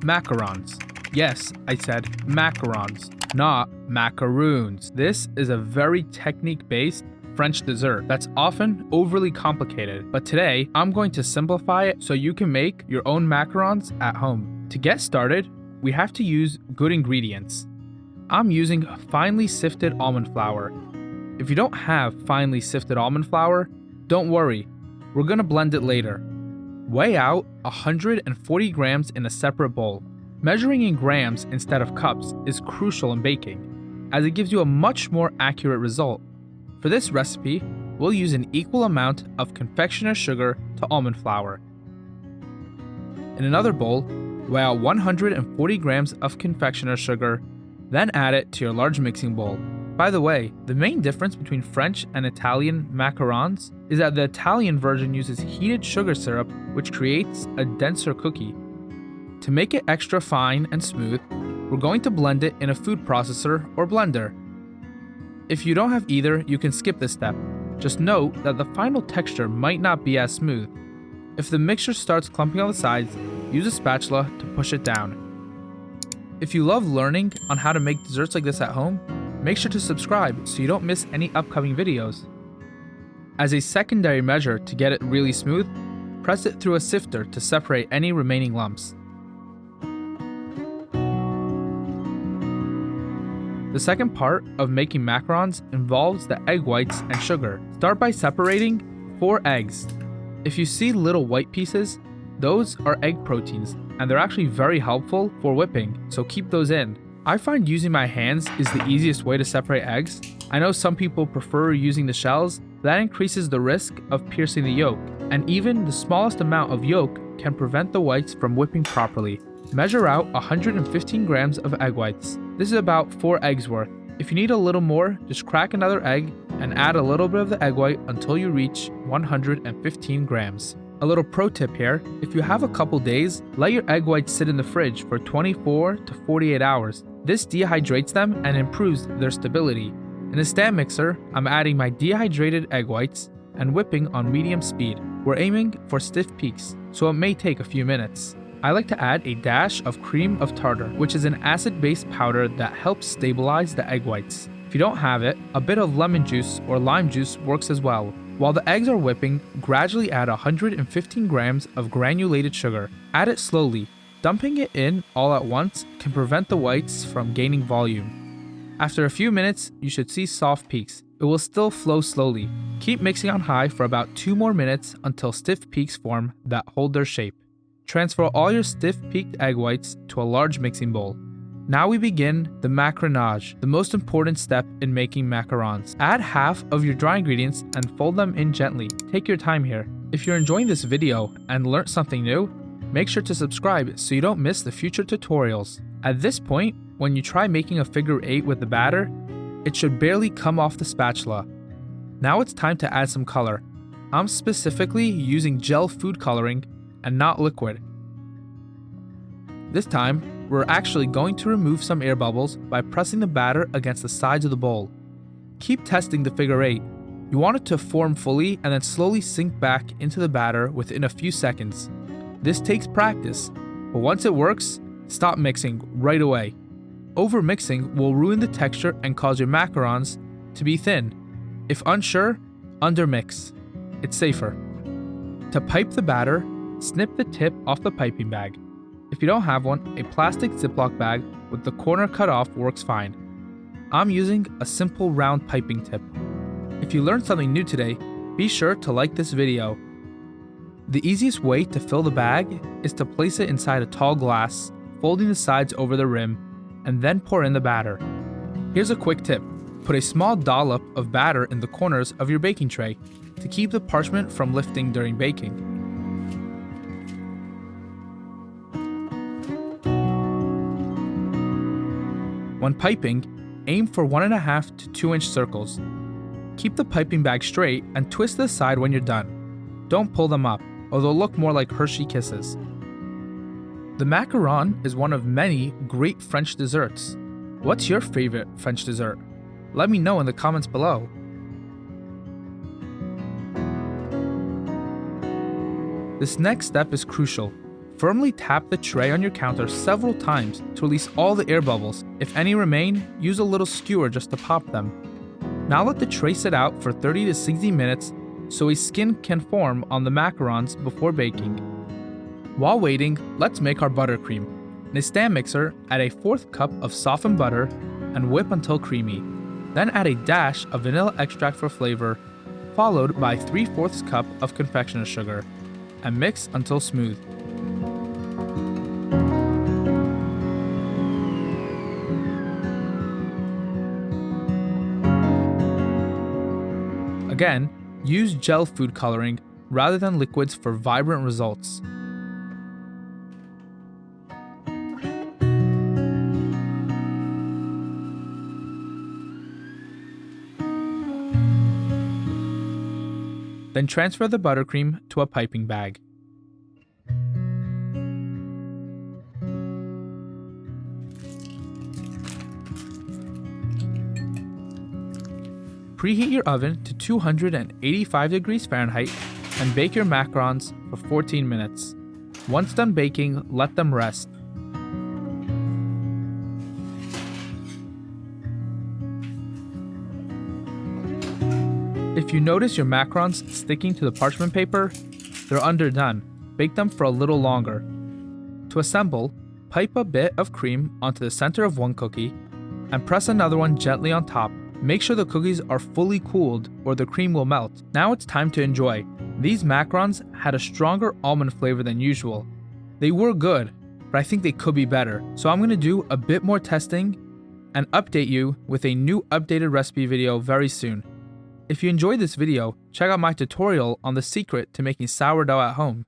macarons. Yes, I said macarons, not macaroons. This is a very technique-based French dessert that's often overly complicated, but today I'm going to simplify it so you can make your own macarons at home. To get started, we have to use good ingredients. I'm using finely sifted almond flour. If you don't have finely sifted almond flour, don't worry, we're gonna blend it later. Weigh out 140 grams in a separate bowl. Measuring in grams instead of cups is crucial in baking, as it gives you a much more accurate result. For this recipe, we'll use an equal amount of confectioner's sugar to almond flour. In another bowl, weigh out 140 grams of confectioner's sugar, then add it to your large mixing bowl. By the way, the main difference between French and Italian macarons is that the Italian version uses heated sugar syrup, which creates a denser cookie. To make it extra fine and smooth, we're going to blend it in a food processor or blender. If you don't have either, you can skip this step. Just note that the final texture might not be as smooth. If the mixture starts clumping on the sides, use a spatula to push it down. If you love learning on how to make desserts like this at home, make sure to subscribe so you don't miss any upcoming videos. As a secondary measure to get it really smooth, press it through a sifter to separate any remaining lumps. The second part of making macarons involves the egg whites and sugar. Start by separating 4 eggs. If you see little white pieces, those are egg proteins, and they're actually very helpful for whipping, so keep those in. I find using my hands is the easiest way to separate eggs. I know some people prefer using the shells, but that increases the risk of piercing the yolk, and even the smallest amount of yolk can prevent the whites from whipping properly. Measure out 115 grams of egg whites. This is about 4 eggs worth. If you need a little more, just crack another egg and add a little bit of the egg white until you reach 115 grams. A little pro tip here, if you have a couple days, let your egg whites sit in the fridge for 24 to 48 hours. This dehydrates them and improves their stability. In a stand mixer, I'm adding my dehydrated egg whites and whipping on medium speed. We're aiming for stiff peaks, so it may take a few minutes. I like to add a dash of cream of tartar, which is an acid-based powder that helps stabilize the egg whites. If you don't have it, a bit of lemon juice or lime juice works as well. While the eggs are whipping, gradually add 115 grams of granulated sugar. Add it slowly. Dumping it in all at once can prevent the whites from gaining volume. After a few minutes, you should see soft peaks. It will still flow slowly. Keep mixing on high for about 2 more minutes until stiff peaks form that hold their shape. Transfer all your stiff peaked egg whites to a large mixing bowl. Now we begin the macaronage, the most important step in making macarons. Add half of your dry ingredients and fold them in gently. Take your time here. If you're enjoying this video and learned something new, make sure to subscribe so you don't miss the future tutorials. At this point, when you try making a figure 8 with the batter, it should barely come off the spatula. Now it's time to add some color. I'm specifically using gel food coloring and not liquid. This time, we're actually going to remove some air bubbles by pressing the batter against the sides of the bowl. Keep testing the figure 8. You want it to form fully and then slowly sink back into the batter within a few seconds. This takes practice, but once it works, stop mixing right away. Over-mixing will ruin the texture and cause your macarons to be thin. If unsure, undermix. It's safer. To pipe the batter, snip the tip off the piping bag. If you don't have one, a plastic Ziploc bag with the corner cut off works fine. I'm using a simple round piping tip. If you learned something new today, be sure to like this video. The easiest way to fill the bag is to place it inside a tall glass, folding the sides over the rim, and then pour in the batter. Here's a quick tip. Put a small dollop of batter in the corners of your baking tray to keep the parchment from lifting during baking. When piping, aim for 1.5 to 2 inch circles. Keep the piping bag straight and twist the side when you're done. Don't pull them up, or they'll look more like Hershey Kisses. The macaron is one of many great French desserts. What's your favorite French dessert? Let me know in the comments below. This next step is crucial. Firmly tap the tray on your counter several times to release all the air bubbles. If any remain, use a little skewer just to pop them. Now let the tray sit out for 30 to 60 minutes so a skin can form on the macarons before baking. While waiting, let's make our buttercream. In a stand mixer, add a 1/4 cup of softened butter and whip until creamy. Then add a dash of vanilla extract for flavor, followed by 3/4 cup of confectioner sugar, and mix until smooth. Again, use gel food coloring rather than liquids for vibrant results. Then transfer the buttercream to a piping bag. Preheat your oven to 285 degrees Fahrenheit and bake your macarons for 14 minutes. Once done baking, let them rest. If you notice your macarons sticking to the parchment paper, they're underdone. Bake them for a little longer. To assemble, pipe a bit of cream onto the center of one cookie and press another one gently on top. Make sure the cookies are fully cooled or the cream will melt. Now it's time to enjoy. These macarons had a stronger almond flavor than usual. They were good, but I think they could be better. So I'm going to do a bit more testing and update you with a new updated recipe video very soon. If you enjoyed this video, check out my tutorial on the secret to making sourdough at home.